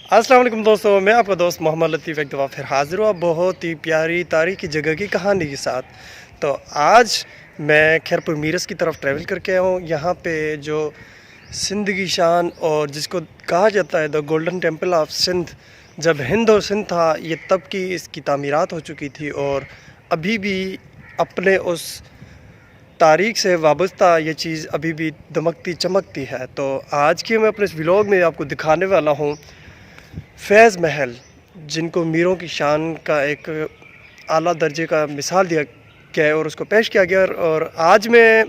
अस्सलाम वालेकुम दोस्तों, मैं आपका दोस्त मोहम्मद लतीफ़ एक दफ़ा फिर हाज़िर हुआ बहुत ही प्यारी तारीख़ी जगह की कहानी के साथ। तो आज मैं खैरपुर मीरस की तरफ ट्रैवल करके आया हूँ। यहाँ पे जो सिंध की शान और जिसको कहा जाता है the golden temple of Sindh, जब हिंद और सिंध था ये तब की इसकी तामीरात हो चुकी थी और अभी भी अपने उस तारीख़ से वाबस्ता ये चीज़ अभी भी दमकती चमकती है। तो आज के मैं अपने इस व्लॉग में आपको दिखाने वाला हूँ फैज़ महल, जिनको मीरों की शान का एक आला दर्जे का मिसाल दिया गया है और उसको पेश किया गया। और आज मैं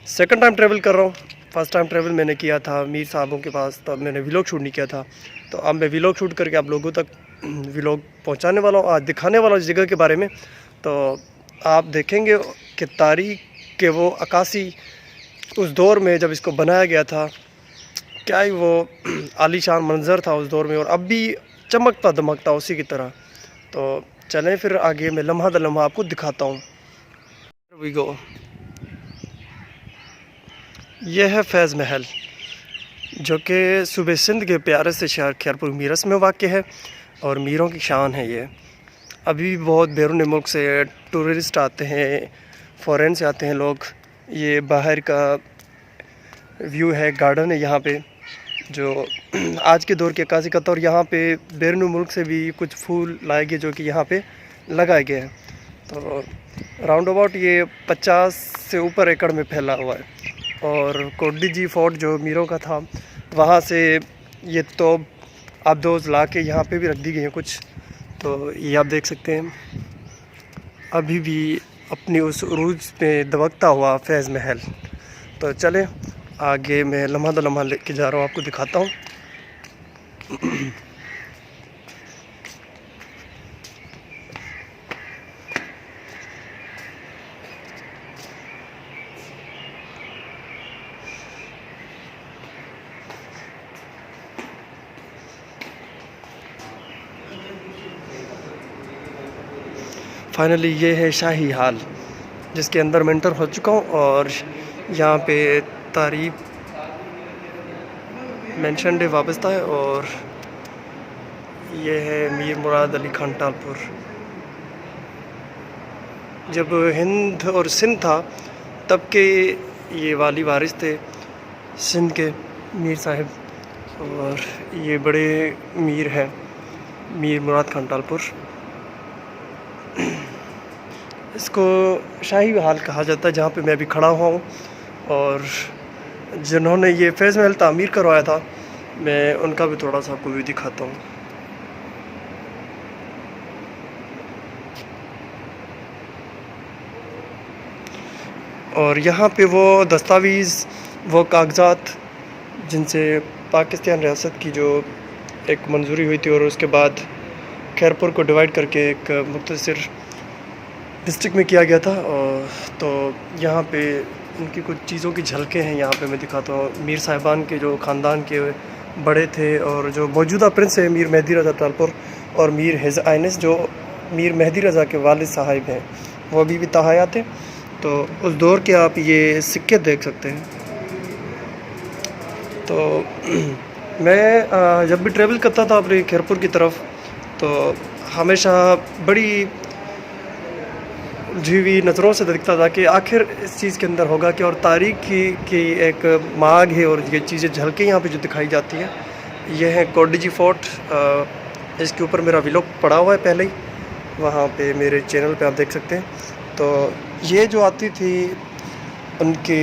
सेकंड टाइम ट्रैवल कर रहा हूँ। फ़र्स्ट टाइम ट्रैवल मैंने किया था मीर साहबों के पास, तब मैंने व्लॉग शूट नहीं किया था। तो अब मैं व्लॉग शूट करके आप लोगों तक व्लॉग पहुँचाने वाला हूँ, आज दिखाने वाला हूँ इस जगह के बारे में। तो आप देखेंगे कि तारीख़ के वो अक्कासी उस दौर में जब इसको बनाया गया था, क्या ही वो आलीशान मंज़र था उस दौर में और अब भी चमकता दमकता उसी की तरह। तो चलें फिर आगे मैं लम्हा दर लम्हा आपको दिखाता हूँ। We go. यह है फैज़ महल, जो कि सूबे सिंध के प्यारे से शहर खैरपुर मीरस में वाक़ है और मीरों की शान है ये। अभी भी बहुत बैरून मुल्क से टूरिस्ट आते हैं, फ़ॉरेन से आते हैं लोग। ये बाहर का व्यू है, गार्डन है यहाँ पे जो आज के दौर की अक्कासी करता है। और यहाँ पे बैरून मुल्क से भी कुछ फूल लाए गए जो कि यहाँ पे लगाए गए हैं। तो राउंड अबाउट ये 50 से ऊपर एकड़ में फैला हुआ है। और कोडी जी फोर्ट जो मीरों का था, वहाँ से ये तोप आबदोज़ ला के यहाँ पे भी रख दी गई हैं कुछ। तो ये आप देख सकते हैं अभी भी अपनी उस उरूज में दबकता हुआ फैज़ महल। तो चले आगे मैं लम्हा दर लम्हा लेके जा रहा हूँ, आपको दिखाता हूँ। फाइनली ये है शाही हाल, जिसके अंदर मैं एंटर हो चुका हूँ और यहाँ पे तारीफ़ मेंशन डे वाबस्ता है। और ये है मीर मुराद अली खान टालपुर। जब हिंद और सिंध था तब के ये वाली वारिस थे सिंध के मीर साहब, और ये बड़े मीर हैं मीर मुराद खान टालपुर। इसको शाही हाल कहा जाता है जहाँ पे मैं अभी खड़ा हुआ हूँ। और जिन्होंने ये फैज़ महल तामीर करवाया था, मैं उनका भी थोड़ा सा आपको व्यू दिखाता हूँ। और यहाँ पे वो दस्तावेज़, वो कागज़ात जिनसे पाकिस्तान रियासत की जो एक मंजूरी हुई थी और उसके बाद खैरपुर को डिवाइड करके एक मुख्तसर डिस्ट्रिक्ट में किया गया था। और तो यहाँ पे उनकी कुछ चीज़ों की झलकें हैं, यहाँ पे मैं दिखाता हूँ। मीर साहिबान के जो ख़ानदान के बड़े थे और जो मौजूदा प्रिंस है मीर मेहदी रज़ा टालपुर और मीर हिज़ आइनस जो मीर मेहदी रज़ा के वालिद साहिब हैं, वो अभी भी तहयात थे। तो उस दौर के आप ये सिक्के देख सकते हैं। तो मैं जब भी ट्रैवल करता था अपने खैरपुर की तरफ, तो हमेशा बड़ी उलझी हुई नज़रों से देखता था कि आखिर इस चीज़ के अंदर होगा कि, और तारीख़ की एक मांग है और ये चीज़ें झलकें यहाँ पे जो दिखाई जाती हैं। यह है कोडी जी फोर्ट, इसके ऊपर मेरा व्लॉग पड़ा हुआ है पहले ही, वहाँ पे मेरे चैनल पे आप देख सकते हैं। तो ये जो आती थी उनके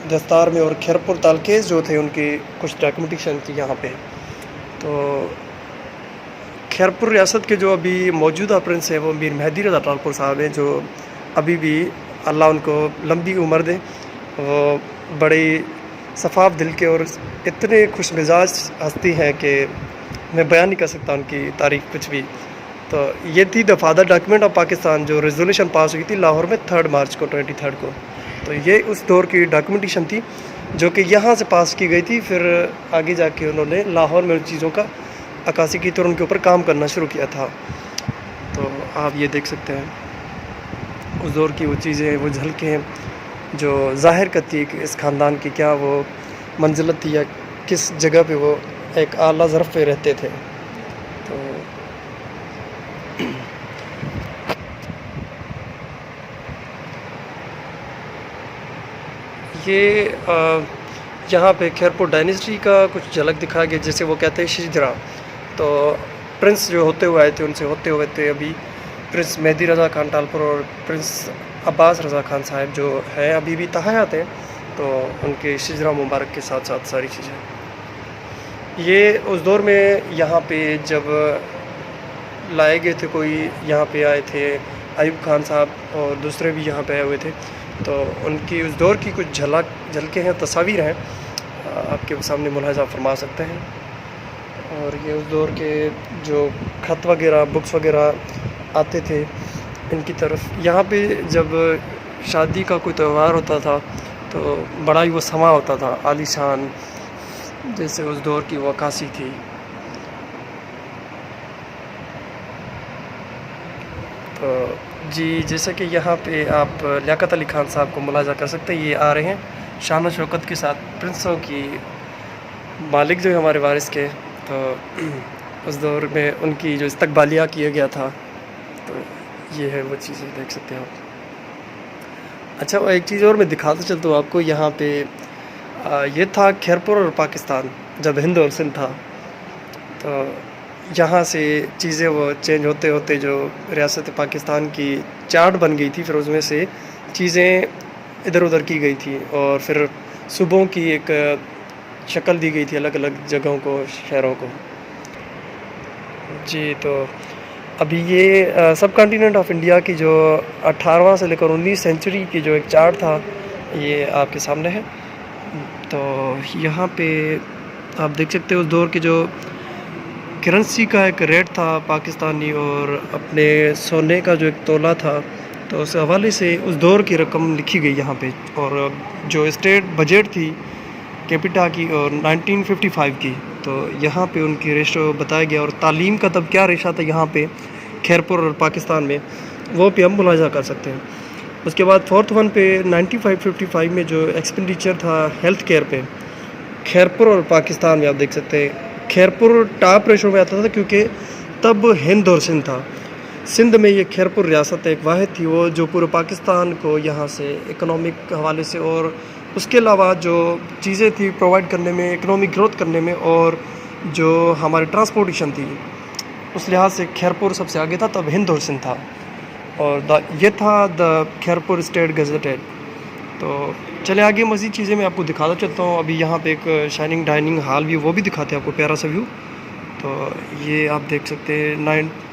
दस्तार में, और खैरपुर तालकेज़ जो थे उनकी कुछ डॉक्यूमेंटेशन थी यहाँ पे। तो खैरपुर रियासत के जो अभी मौजूदा प्रिंस हैं वो मीर मेहदी रज़ा टालपुर साहब हैं, जो अभी भी अल्लाह उनको लंबी उम्र दे। वो बड़े शफ़ाफ़ दिल के और इतने खुश मिजाज हस्ती हैं कि मैं बयान नहीं कर सकता उनकी तारीफ़ कुछ भी। तो ये थी the father document of Pakistan, जो रेजोल्यूशन पास हुई थी लाहौर में 3 मार्च को 23 को। तो ये उस दौर की डॉक्यूमेंटेशन थी जो कि यहाँ से पास की गई थी। फिर आगे जाके उन्होंने लाहौर में उन चीज़ों का अक्कासी की तो उनके ऊपर काम करना शुरू किया था। तो आप ये देख सकते हैं उस दौर की वो चीज़ें, वो झलकें हैं जो ज़ाहिर करती है कि इस ख़ानदान की क्या वो मंजिलत थी या किस जगह पे वो एक आला ज़र्फ़ पे रहते थे। तो ये यहाँ पे खैरपुर डायनेस्टी का कुछ झलक दिखाया गया, जैसे वो कहते हैं शिजरा। तो प्रिंस जो होते हुए आए थे, उनसे होते हुए थे अभी प्रिंस मेहदी रज़ा खान टालपुर और प्रिंस अब्बास रज़ा खान साहब जो हैं अभी भी तहयात हैं, तो उनके शिजरा मुबारक के साथ साथ सारी चीज़ें ये उस दौर में यहाँ पे जब लाए गए थे, कोई यहाँ पे आए थे अयूब खान साहब और दूसरे भी यहाँ पे आए हुए थे, तो उनकी उस दौर की कुछ झलकें हैं, तस्वीर हैं, आपके सामने मुलाहिज़ा फरमा सकते हैं। और ये उस दौर के जो ख़त वगैरह, बुक्स वगैरह आते थे इनकी तरफ। यहाँ पे जब शादी का कोई त्यौहार होता था तो बड़ा ही वो समा होता था, आलीशान, जैसे उस दौर की वो अक्कासी थी। तो जी, जैसे कि यहाँ पे आप लियाकत अली खान साहब को मुलाहिज़ा कर सकते हैं, ये आ रहे हैं शान व शौकत के साथ, प्रिंसों की मालिक जो है हमारे वारिस के। तो उस दौर में उनकी जो इस्तकबालिया किया गया था, तो ये है वो चीज़ें देख सकते हैं आप। अच्छा, एक चीज़ और मैं दिखाता चलता हूँ आपको, यहाँ पे ये था खैरपुर और पाकिस्तान जब हिंद और सिंध था। तो यहाँ से चीज़ें वो चेंज होते होते जो रियासत पाकिस्तान की चार्ट बन गई थी, फिर उसमें से चीज़ें इधर उधर की गई थी और फिर सूबों की एक शक्ल दी गई थी अलग अलग जगहों को, शहरों को। जी, तो अभी ये सब कॉन्टिनेंट ऑफ इंडिया की जो 18वां से लेकर 19 सेंचुरी की जो एक चार्ट था, ये आपके सामने है। तो यहाँ पे आप देख सकते हो उस दौर के जो करेंसी का एक रेट था पाकिस्तानी और अपने सोने का जो एक तोला था, तो उस हवाले से उस दौर की रकम लिखी गई यहाँ पे। और जो स्टेट बजट थी कैपिटा की और 1955 की, तो यहाँ पे उनकी रेशो बताया गया। और तालीम का तब क्या रेशा था यहाँ पे खैरपुर और पाकिस्तान में, वो भी हम मुलाहिज़ा कर सकते हैं। उसके बाद फोर्थ वन पे 95-55 में जो एक्सपेंडिचर था हेल्थ केयर पे, खैरपुर और पाकिस्तान में आप देख सकते हैं खैरपुर टॉप रेशो में आता था, क्योंकि तब हिंद और सिंध था। सिंध में ये खैरपुर रियासत एक वाहिद थी वो जो पूरे पाकिस्तान को यहाँ से इकोनॉमिक हवाले से और उसके अलावा जो चीज़ें थी प्रोवाइड करने में, इकोनॉमिक ग्रोथ करने में, और जो हमारी ट्रांसपोर्टेशन थी उस लिहाज से खैरपुर सबसे आगे था। तब हिंद और सिंध था और ये था द खैरपुर स्टेट गज़टेड। तो चले आगे मज़ीद चीज़ें मैं आपको दिखाता चलता हूँ। अभी यहाँ पे एक शाइनिंग डाइनिंग हॉल भी, वो भी दिखाते हैं आपको, प्यारा सा व्यू। तो ये आप देख सकते हैं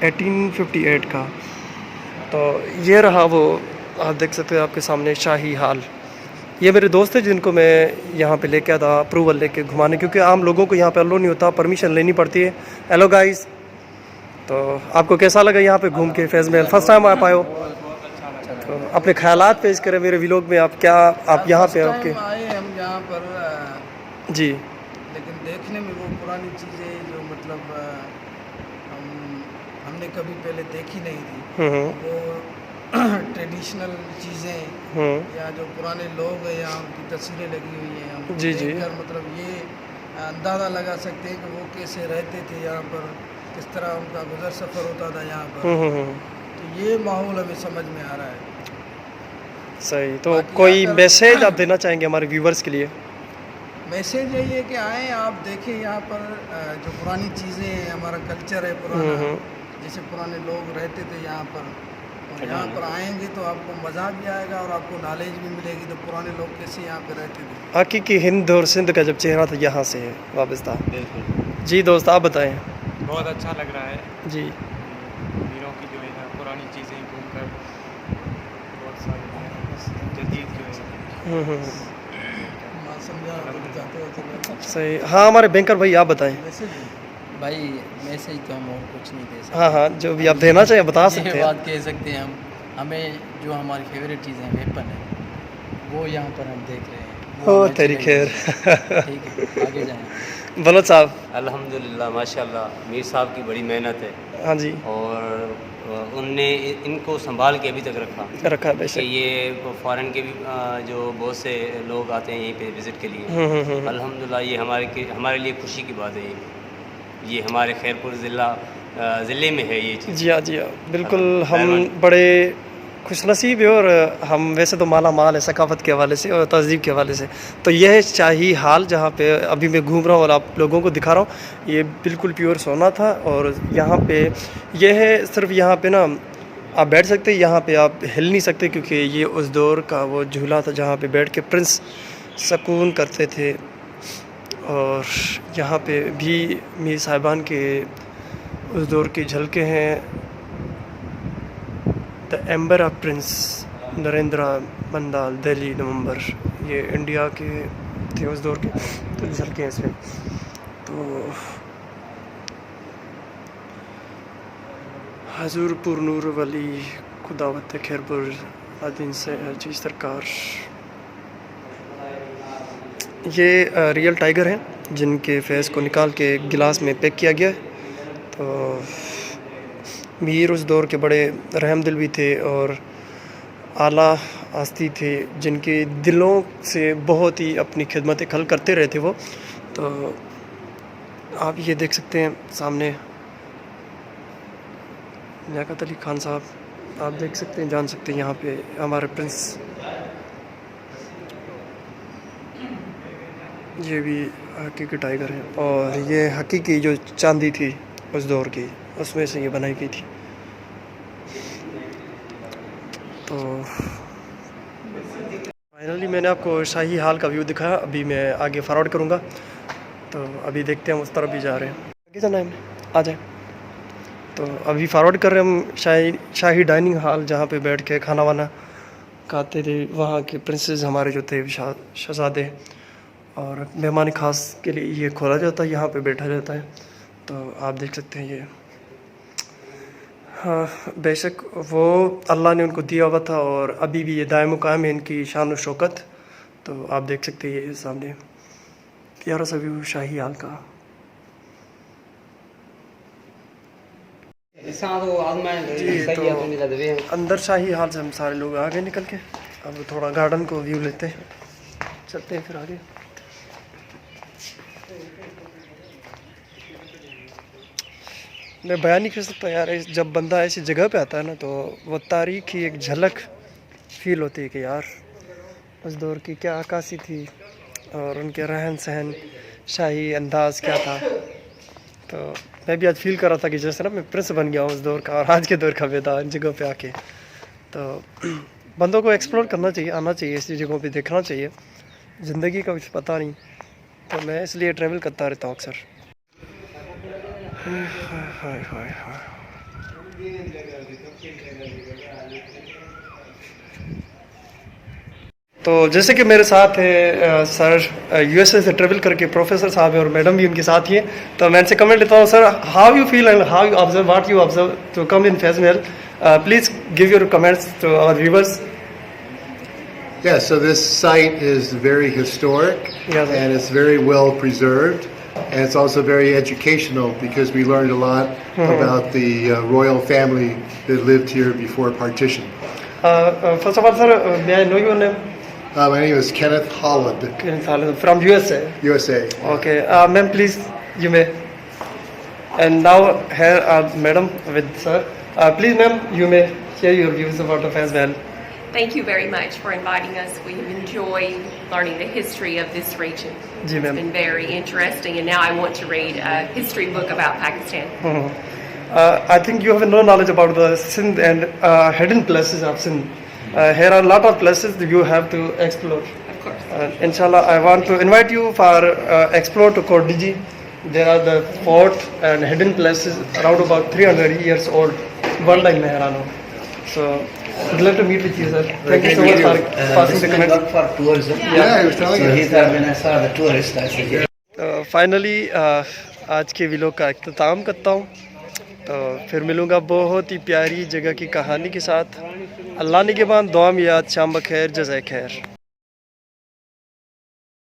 1858 का। तो ये रहा वो, आप देख सकते हैं आपके सामने शाही हाल। ये मेरे दोस्त है जिनको मैं यहाँ पे लेके आया था अप्रूवल लेके घुमाने, क्योंकि आम लोगों को यहाँ पे अलो नहीं होता, परमिशन लेनी पड़ती है। हेलो गाइस, तो आपको कैसा लगा यहाँ पे घूम के फैज़ में? फर्स्ट टाइम आप आए हो, तो अपने ख़यालात पेश करें मेरे व्लॉग में। आप क्या, आप यहाँ पे आपके आए हम यहाँ पर जी, लेकिन देखने में वो पुरानी चीज़ें जो मतलब हमने कभी पहले देखी नहीं थी, वो ट्रेडिशनल चीज़ें या जो पुराने लोग हैं यहाँ उनकी तस्वीरें लगी हुई हैं, हम जी मतलब ये अंदाज़ा लगा सकते हैं कि वो कैसे रहते थे यहाँ पर, किस तरह उनका गुजर सफ़र होता था यहाँ पर। तो ये माहौल हमें समझ में आ रहा है। सही। तो कोई मैसेज आप देना चाहेंगे हमारे व्यूवर्स के लिए? मैसेज यही है कि आएँ, आप देखें यहाँ पर जो पुरानी चीज़ें हैं, हमारा कल्चर है पुराना, जैसे पुराने लोग रहते थे यहाँ पर, और यहाँ पर आएंगे तो आपको मज़ा भी आएगा और आपको नॉलेज भी मिलेगी तो पुराने लोग कैसे यहाँ पे रहते थे। हकीकी हिंद और सिंध का जब चेहरा था यहाँ से वाबस्ता। जी दोस्त, आप बताएं। बहुत अच्छा लग रहा है जी, वीरों की जो है ना पुरानी चीज़ें घूमकर, बहुत सारी जदीद जो है सही। हाँ, हमारे बैंकर भाई आप बताएं। भाई मैसेज तो हम और कुछ नहीं दे सकते। हाँ हाँ, जो भी आप देना चाहें बता सकते ये हैं। बात कह सकते हैं हम, हमें जो हमारी फेवरेट चीज़ें वेपन है वो यहाँ पर हम देख रहे हैं। वो ओ हमें तेरी चाहिए। खैर। ठीक है, आगे जाएँ। बलोच साहब। अल्हम्दुलिल्लाह, माशाल्लाह, मीर साहब की बड़ी मेहनत है हाँ जी। और उनने इनको संभाल के अभी तक रखा है कि वैसे। ये फ़ॉरेन के भी जो बहुत से लोग आते हैं यहीं पे विज़िट के लिए। अल्हम्दुलिल्लाह ये हमारे लिए खुशी की बात है। ये हमारे खैरपुर ज़िले में है ये चीज़। जी हाँ, जी हाँ, बिल्कुल। हम मेहरबानी। बड़े खुशनसीब है, और हम वैसे तो माला माल है सकाफ़त के हवाले से और तहज़ीब के हवाले से। तो यह है शाही हाल जहाँ पे अभी मैं घूम रहा हूँ और आप लोगों को दिखा रहा हूँ। ये बिल्कुल प्योर सोना था, और यहाँ पे यह है सिर्फ यहाँ पे ना आप बैठ सकते, यहाँ पे आप हिल नहीं सकते, क्योंकि ये उस दौर का वो झूला था जहाँ पे बैठ के प्रिंस सुकून करते थे। और यहाँ पे भी मीर साहिबान के उस दौर की झलकें हैं। The chamber of prince Narendra Mandal, Delhi, नवंबर। ये इंडिया के थे उस दौर के, तो झलके हैं इसमें। तो हजूर पुरनूर वली खुदावत खैरपुर आदीन से जी सरकार। ये रियल टाइगर हैं जिनके फेस को निकाल के गिलास में पैक किया गया है। तो मीर उस दौर के बड़े रहमदिल भी थे और आला हस्ती थे, जिनके दिलों से बहुत ही अपनी खिदमत खल करते रहे थे वो। तो आप ये देख सकते हैं सामने लियाकत अली खान साहब, आप देख सकते हैं, जान सकते हैं यहाँ पे हमारे प्रिंस। ये भी हकीकी टाइगर है, और ये हकीकी जो चांदी थी उस दौर की, उसमें से ये बनाई गई थी। तो फाइनली मैंने आपको शाही हाल का व्यू दिखाया। अभी मैं आगे फॉरवर्ड करूँगा, तो अभी देखते हैं हम उस तरफ भी जा रहे हैं। आगे जाना है, आ जाए। तो अभी फॉरवर्ड कर रहे हैं हम शाही डाइनिंग हॉल, जहाँ पे बैठ के खाना वाना खाते थे वहाँ के प्रिंसेस हमारे जो थे शहजादे, और मेहमान ख़ास के लिए ये खोला जाता है, यहाँ पे बैठा जाता है। तो आप देख सकते हैं ये, हाँ बेशक वो अल्लाह ने उनको दिया हुआ था, और अभी भी ये दायम कायम है इनकी शान और शौकत। तो आप देख सकते हैं ये सामने प्यारा सा व्यू शाही हाल का। जी, तो अंदर शाही हाल से हम सारे लोग आगे निकल के अब थोड़ा गार्डन को व्यू लेते हैं, चलते हैं फिर आगे। मैं बयान नहीं कर सकता यार, जब बंदा ऐसी जगह पे आता है ना, तो वो तारीख की एक झलक फील होती है कि यार उस दौर की क्या अक्कासी थी, और उनके रहन सहन, शाही अंदाज़ क्या था। तो मैं भी आज फील कर रहा था कि जैसे ना मैं प्रिंस बन गया हूँ उस दौर का, और आज के दौर का बेटा इन जगहों पे आके। तो बंदों को एक्सप्लोर करना चाहिए, आना चाहिए, ऐसी जगहों पे देखना चाहिए। ज़िंदगी का कुछ पता नहीं, तो मैं इसलिए ट्रैवल करता रहता हूँ अक्सर। तो जैसे कि मेरे साथ है सर यूएसए से ट्रेवल करके प्रोफेसर साहब हैं, और मैडम भी उनके साथ ही हैं। तो मैं इनसे कमेंट लेता हूँ, sir how you feel and how you observe what you observe to come in festival, please give your comments to our viewers. Yeah, so this site is very historic, Yes. and it's very well preserved, and it's also very educational because we learned a lot about the royal family that lived here before partition. First of all, sir, may I know your name? My name is Kenneth Holland, From USA. USA. Okay, ma'am, please, you may. And now here madam with sir. Please, ma'am, you may share your views about the festival. Thank you very much for inviting us. We've enjoyed learning the history of this region. जी It's ma'am. been very interesting, and now I want to read a history book about Pakistan. I think you have no knowledge about the Sindh and hidden places of Sindh. Here are a lot of places that you have to explore. Of course. Inshallah, I want to invite you for explore to Kordiji. There are the fort and hidden places around about 300 years old. World in Mehrano. So, would love to meet with you, sir. Thank you so much for passing the comment. For tourism. Yeah, I was telling So you. he thought when I saw the tourist, I said, yeah. Finally आज के vlog का इख्तिताम करता हूँ। तो फिर मिलूँगा बहुत ही प्यारी जगह की कहानी के साथ। अल्लाह ने के बाद दुआ में याद, शाम बखैर, जज़ाए खैर।